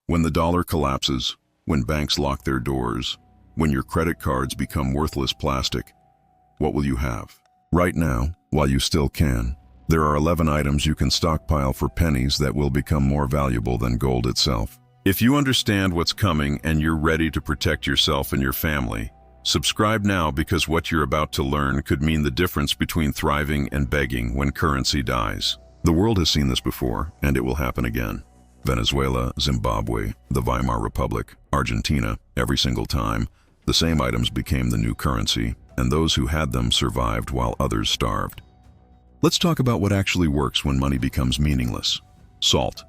When the dollar collapses, when banks lock their doors, when your credit cards become worthless plastic, what will you have? Right now, while you still can, there are 11 items you can stockpile for pennies that will become more valuable than gold itself. If you understand what's coming and you're ready to protect yourself and your family, subscribe now, because what you're about to learn could mean the difference between thriving and begging when currency dies. The world has seen this before, and it will happen again. Venezuela, Zimbabwe, the Weimar Republic, Argentina, every single time, the same items became the new currency, and those who had them survived while others starved. Let's talk about what actually works when money becomes meaningless. Salt.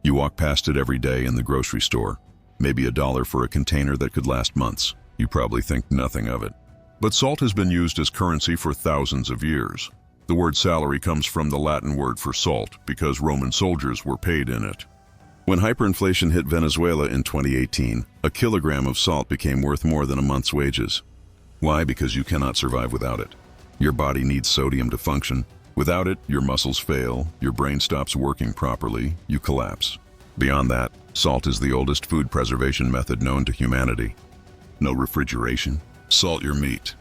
You walk past it every day in the grocery store. Maybe $1 for a container that could last months. You probably think nothing of it. But salt has been used as currency for thousands of years. The word salary comes from the Latin word for salt because Roman soldiers were paid in it. When hyperinflation hit Venezuela in 2018, a kilogram of salt became worth more than a month's wages. Why? Because you cannot survive without it. Your body needs sodium to function. Without it, your muscles fail, your brain stops working properly, you collapse. Beyond that, salt is the oldest food preservation method known to humanity. No refrigeration. Salt your meat.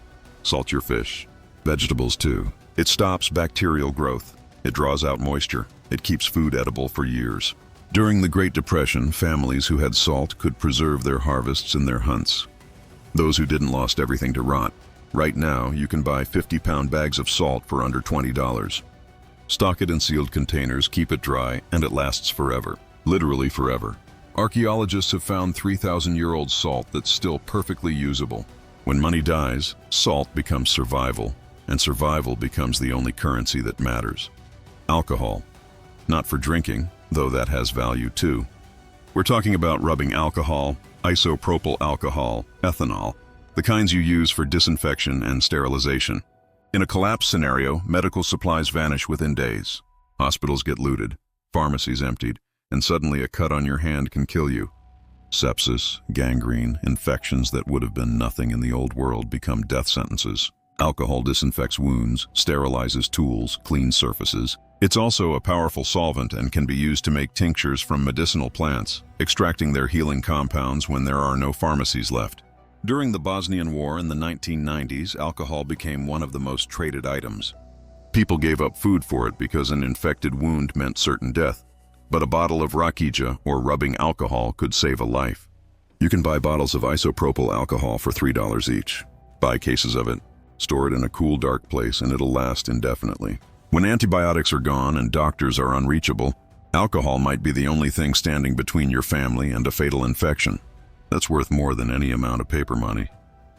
Salt your fish. Vegetables too. It stops bacterial growth. It draws out moisture. It keeps food edible for years. During the Great Depression, families who had salt could preserve their harvests and their hunts. Those who didn't lost everything to rot. Right now, you can buy 50-pound bags of salt for under $20. Stock it in sealed containers, keep it dry, and it lasts forever. Literally forever. Archaeologists have found 3,000-year-old salt that's still perfectly usable. When money dies, salt becomes survival, and survival becomes the only currency that matters. Alcohol. Not for drinking, though that has value too. We're talking about rubbing alcohol, isopropyl alcohol, ethanol, the kinds you use for disinfection and sterilization. In a collapse scenario, medical supplies vanish within days. Hospitals get looted, pharmacies emptied, and suddenly a cut on your hand can kill you. Sepsis, gangrene, infections that would have been nothing in the old world become death sentences. Alcohol disinfects wounds, sterilizes tools, cleans surfaces. It's also a powerful solvent and can be used to make tinctures from medicinal plants, extracting their healing compounds when there are no pharmacies left. During the Bosnian War in the 1990s, alcohol became one of the most traded items. People gave up food for it because an infected wound meant certain death. But a bottle of rakija, or rubbing alcohol, could save a life. You can buy bottles of isopropyl alcohol for $3 each. Buy cases of it, store it in a cool, dark place, and it'll last indefinitely. When antibiotics are gone and doctors are unreachable, alcohol might be the only thing standing between your family and a fatal infection. That's worth more than any amount of paper money.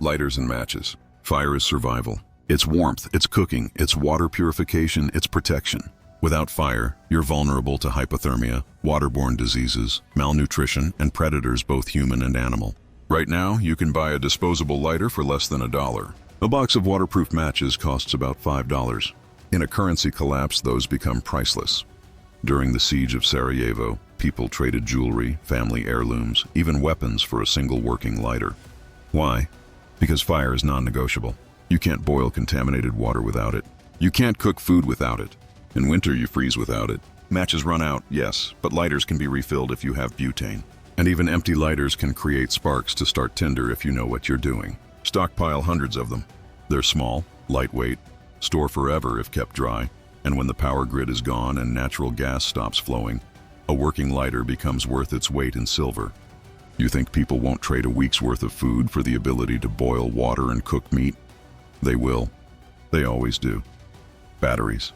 Lighters and matches. Fire is survival. It's warmth, it's cooking, it's water purification, it's protection. Without fire, you're vulnerable to hypothermia, waterborne diseases, malnutrition, and predators both human and animal. Right now, you can buy a disposable lighter for less than $1. A box of waterproof matches costs about $5. In a currency collapse, those become priceless. During the siege of Sarajevo, people traded jewelry, family heirlooms, even weapons for a single working lighter. Why? Because fire is non-negotiable. You can't boil contaminated water without it. You can't cook food without it. In winter, you freeze without it. Matches run out, yes, but lighters can be refilled if you have butane. And even empty lighters can create sparks to start tinder if you know what you're doing. Stockpile hundreds of them. They're small, lightweight, store forever if kept dry, and when the power grid is gone and natural gas stops flowing, a working lighter becomes worth its weight in silver. You think people won't trade a week's worth of food for the ability to boil water and cook meat? They will. They always do. Batteries.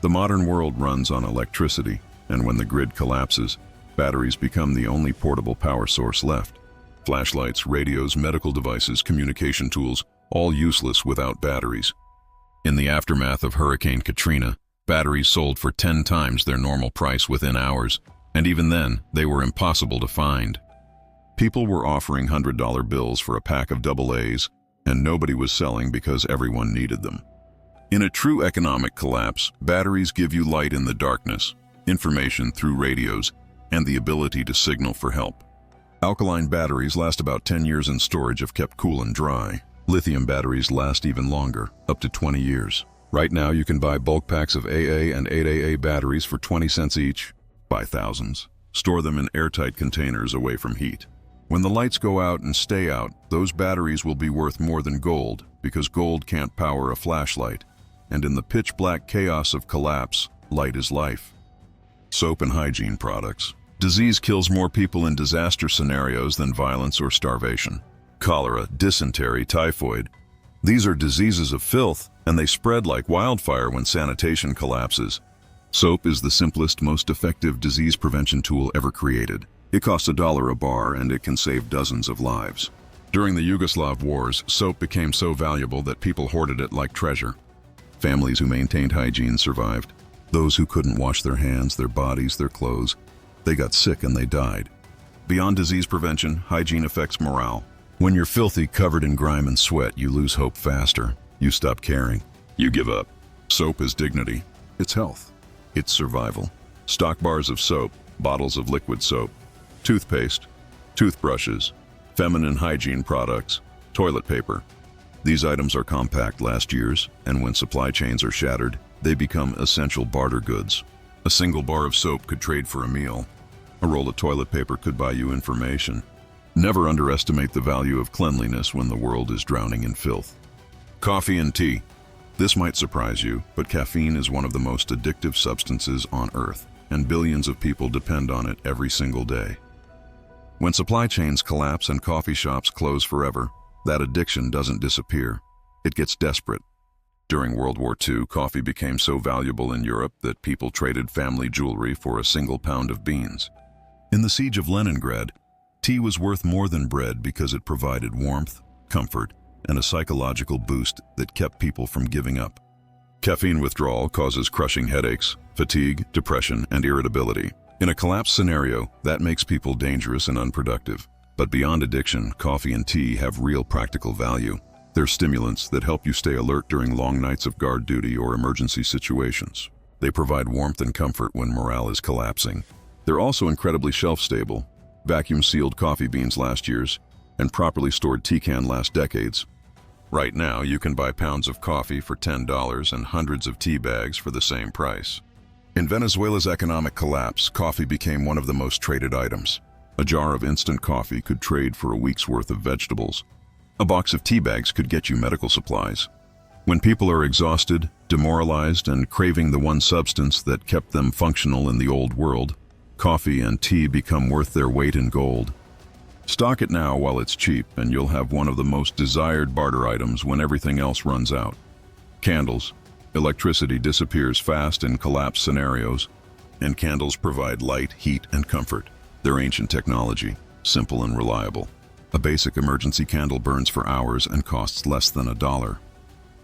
The modern world runs on electricity, and when the grid collapses, batteries become the only portable power source left. Flashlights, radios, medical devices, communication tools, all useless without batteries. In the aftermath of Hurricane Katrina, batteries sold for 10 times their normal price within hours, and even then, they were impossible to find. People were offering $100 bills for a pack of AA's, and nobody was selling because everyone needed them. In a true economic collapse, batteries give you light in the darkness, information through radios, and the ability to signal for help. Alkaline batteries last about 10 years in storage if kept cool and dry. Lithium batteries last even longer, up to 20 years. Right now, you can buy bulk packs of AA and 8AA batteries for 20 cents each. Buy thousands. Store them in airtight containers away from heat. When the lights go out and stay out, those batteries will be worth more than gold because gold can't power a flashlight. And in the pitch-black chaos of collapse, light is life. Soap and hygiene products. Disease kills more people in disaster scenarios than violence or starvation. Cholera, dysentery, typhoid. These are diseases of filth, and they spread like wildfire when sanitation collapses. Soap is the simplest, most effective disease prevention tool ever created. It costs $1 a bar, and it can save dozens of lives. During the Yugoslav wars, soap became so valuable that people hoarded it like treasure. Families who maintained hygiene survived. Those who couldn't wash their hands, their bodies, their clothes, they got sick and they died. Beyond disease prevention, hygiene affects morale. When you're filthy, covered in grime and sweat, you lose hope faster. You stop caring. You give up. Soap is dignity. It's health. It's survival. Stock bars of soap, bottles of liquid soap, toothpaste, toothbrushes, feminine hygiene products, toilet paper. These items are compact, last years, and when supply chains are shattered, they become essential barter goods. A single bar of soap could trade for a meal. A roll of toilet paper could buy you information. Never underestimate the value of cleanliness when the world is drowning in filth. Coffee and tea. This might surprise you, but caffeine is one of the most addictive substances on Earth, and billions of people depend on it every single day. When supply chains collapse and coffee shops close forever, that addiction doesn't disappear. It gets desperate. During World War II, coffee became so valuable in Europe that people traded family jewelry for a single pound of beans. In the siege of Leningrad, tea was worth more than bread because it provided warmth, comfort, and a psychological boost that kept people from giving up. Caffeine withdrawal causes crushing headaches, fatigue, depression, and irritability. In a collapse scenario, that makes people dangerous and unproductive. But beyond addiction, coffee and tea have real practical value. They're stimulants that help you stay alert during long nights of guard duty or emergency situations. They provide warmth and comfort when morale is collapsing. They're also incredibly shelf-stable. Vacuum-sealed coffee beans last years, and properly stored tea can last decades. Right now, you can buy pounds of coffee for $10 and hundreds of tea bags for the same price. In Venezuela's economic collapse, coffee became one of the most traded items. A jar of instant coffee could trade for a week's worth of vegetables. A box of tea bags could get you medical supplies. When people are exhausted, demoralized, and craving the one substance that kept them functional in the old world, coffee and tea become worth their weight in gold. Stock it now while it's cheap, and you'll have one of the most desired barter items when everything else runs out. Candles. Electricity disappears fast in collapse scenarios, and candles provide light, heat, and comfort. They're ancient technology, simple and reliable. A basic emergency candle burns for hours and costs less than $1.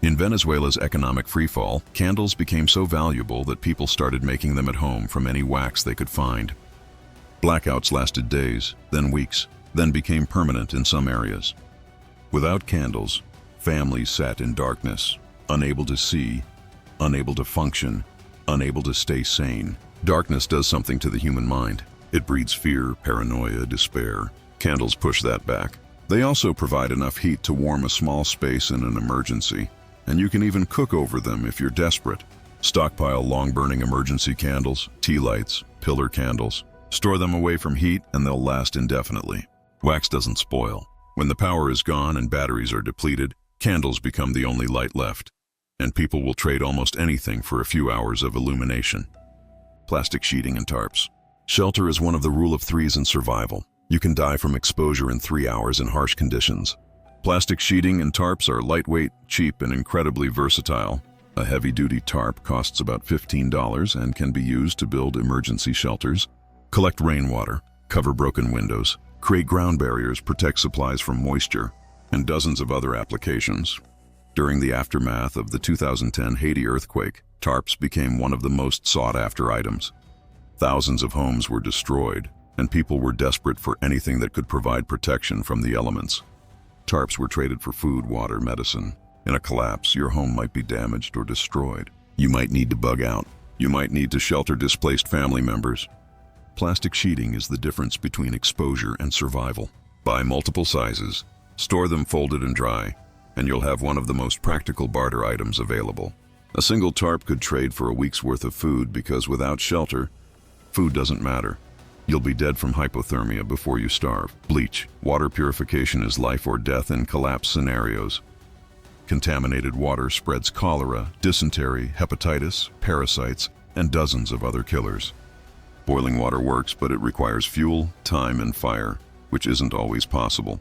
In Venezuela's economic freefall, candles became so valuable that people started making them at home from any wax they could find. Blackouts lasted days, then weeks, then became permanent in some areas. Without candles, families sat in darkness, unable to see, unable to function, unable to stay sane. Darkness does something to the human mind. It breeds fear, paranoia, despair. Candles push that back. They also provide enough heat to warm a small space in an emergency, and you can even cook over them if you're desperate. Stockpile long-burning emergency candles, tea lights, pillar candles. Store them away from heat and they'll last indefinitely. Wax doesn't spoil. When the power is gone and batteries are depleted, candles become the only light left, and people will trade almost anything for a few hours of illumination. Plastic sheeting and tarps. Shelter is one of the rule of threes in survival. You can die from exposure in 3 hours in harsh conditions. Plastic sheeting and tarps are lightweight, cheap, and incredibly versatile. A heavy-duty tarp costs about $15 and can be used to build emergency shelters, collect rainwater, cover broken windows, create ground barriers, protect supplies from moisture, and dozens of other applications. During the aftermath of the 2010 Haiti earthquake, tarps became one of the most sought-after items. Thousands of homes were destroyed, and people were desperate for anything that could provide protection from the elements. Tarps were traded for food, water, medicine. In a collapse, your home might be damaged or destroyed. You might need to bug out. You might need to shelter displaced family members. Plastic sheeting is the difference between exposure and survival. Buy multiple sizes, store them folded and dry, and you'll have one of the most practical barter items available. A single tarp could trade for a week's worth of food because without shelter, food doesn't matter. You'll be dead from hypothermia before you starve. Bleach. Water purification is life or death in collapse scenarios. Contaminated water spreads cholera, dysentery, hepatitis, parasites, and dozens of other killers. Boiling water works, but it requires fuel, time, and fire, which isn't always possible.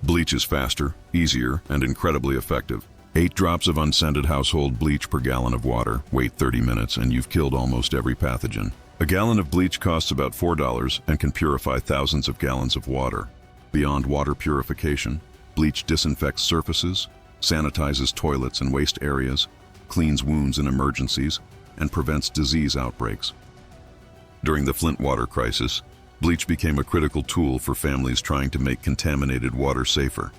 Bleach is faster, easier, and incredibly effective. 8 drops of unscented household bleach per gallon of water. Wait 30 minutes and you've killed almost every pathogen. A gallon of bleach costs about $4 and can purify thousands of gallons of water. Beyond water purification, bleach disinfects surfaces, sanitizes toilets and waste areas, cleans wounds in emergencies, and prevents disease outbreaks. During the Flint water crisis, bleach became a critical tool for families trying to make contaminated water safer.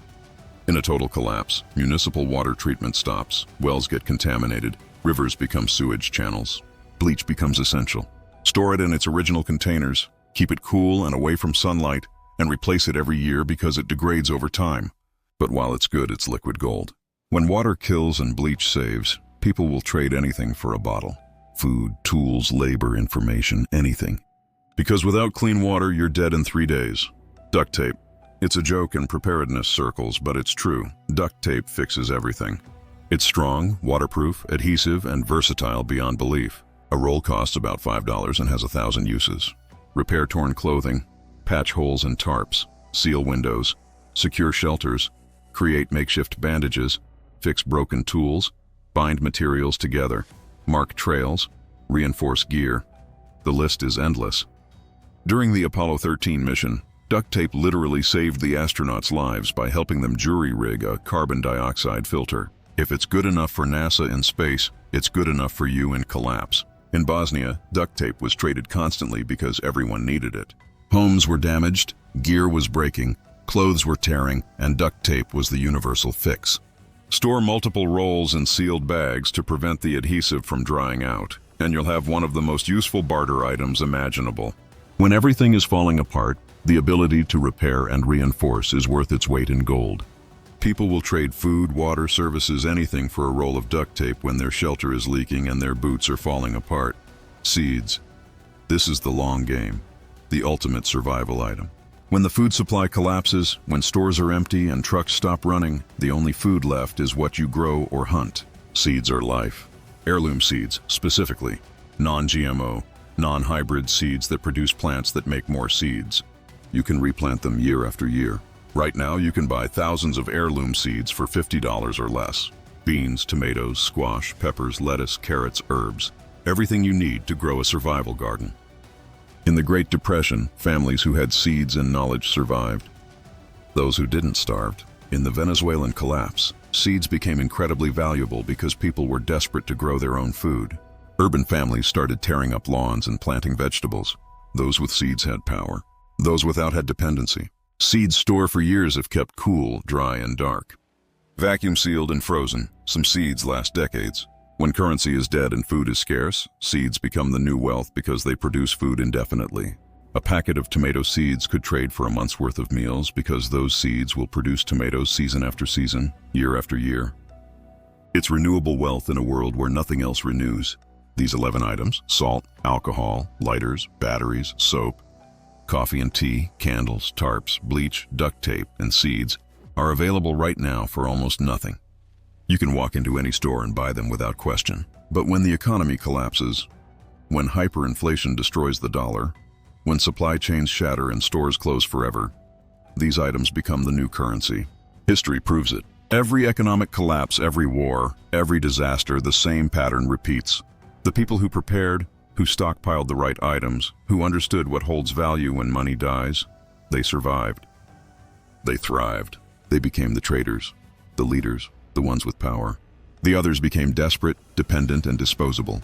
In a total collapse, municipal water treatment stops, wells get contaminated, rivers become sewage channels. Bleach becomes essential. Store it in its original containers, keep it cool and away from sunlight, and replace it every year because it degrades over time. But while it's good, it's liquid gold. When water kills and bleach saves, people will trade anything for a bottle. Food, tools, labor, information, anything. Because without clean water, you're dead in 3 days. Duct tape. It's a joke in preparedness circles, but it's true. Duct tape fixes everything. It's strong, waterproof, adhesive, and versatile beyond belief. A roll costs about $5 and has 1,000 uses. Repair torn clothing, patch holes in tarps, seal windows, secure shelters, create makeshift bandages, fix broken tools, bind materials together, mark trails, reinforce gear. The list is endless. During the Apollo 13 mission, duct tape literally saved the astronauts' lives by helping them jury-rig a carbon dioxide filter. If it's good enough for NASA in space, it's good enough for you in collapse. In Bosnia, duct tape was traded constantly because everyone needed it. Homes were damaged, gear was breaking, clothes were tearing, and duct tape was the universal fix. Store multiple rolls in sealed bags to prevent the adhesive from drying out, and you'll have one of the most useful barter items imaginable. When everything is falling apart, the ability to repair and reinforce is worth its weight in gold. People will trade food, water, services, anything for a roll of duct tape when their shelter is leaking and their boots are falling apart. Seeds. This is the long game, the ultimate survival item. When the food supply collapses, when stores are empty and trucks stop running, the only food left is what you grow or hunt. Seeds are life. Heirloom seeds, specifically. Non-GMO, non-hybrid seeds that produce plants that make more seeds. You can replant them year after year. Right now, you can buy thousands of heirloom seeds for $50 or less. Beans, tomatoes, squash, peppers, lettuce, carrots, herbs. Everything you need to grow a survival garden. In the Great Depression, families who had seeds and knowledge survived. Those who didn't starved. In the Venezuelan collapse, seeds became incredibly valuable because people were desperate to grow their own food. Urban families started tearing up lawns and planting vegetables. Those with seeds had power. Those without had dependency. Seeds store for years if kept cool, dry, and dark. Vacuum sealed and frozen, some seeds last decades. When currency is dead and food is scarce, seeds become the new wealth because they produce food indefinitely. A packet of tomato seeds could trade for a month's worth of meals because those seeds will produce tomatoes season after season, year after year. It's renewable wealth in a world where nothing else renews. These 11 items, salt, alcohol, lighters, batteries, soap, coffee and tea, candles, tarps, bleach, duct tape, and seeds are available right now for almost nothing. You can walk into any store and buy them without question. But when the economy collapses, when hyperinflation destroys the dollar, when supply chains shatter and stores close forever, these items become the new currency. History proves it. Every economic collapse, every war, every disaster, the same pattern repeats. The people who prepared, who stockpiled the right items, who understood what holds value when money dies, they survived. They thrived. They became the traders, the leaders, the ones with power. The others became desperate, dependent, and disposable.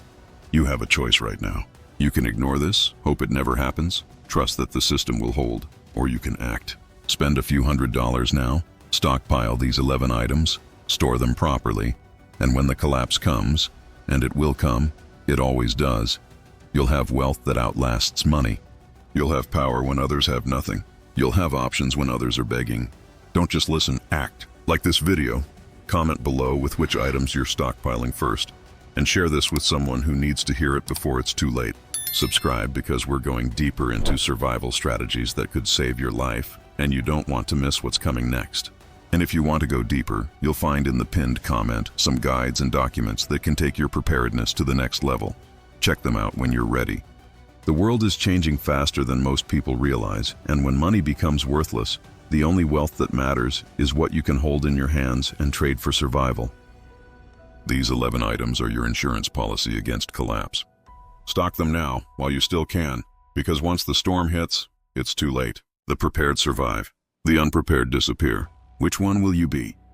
You have a choice right now. You can ignore this, hope it never happens, trust that the system will hold, or you can act. Spend a few $100s now, stockpile these 11 items, store them properly, and when the collapse comes, and it will come, it always does, you'll have wealth that outlasts money. You'll have power when others have nothing. You'll have options when others are begging. Don't just listen, act. Like this video, comment below with which items you're stockpiling first, and share this with someone who needs to hear it before it's too late. Subscribe because we're going deeper into survival strategies that could save your life, and you don't want to miss what's coming next. And if you want to go deeper, you'll find in the pinned comment some guides and documents that can take your preparedness to the next level. Check them out when you're ready. The world is changing faster than most people realize, and when money becomes worthless, the only wealth that matters is what you can hold in your hands and trade for survival. These 11 items are your insurance policy against collapse. Stock them now while you still can, because once the storm hits, it's too late. The prepared survive. The unprepared disappear. Which one will you be?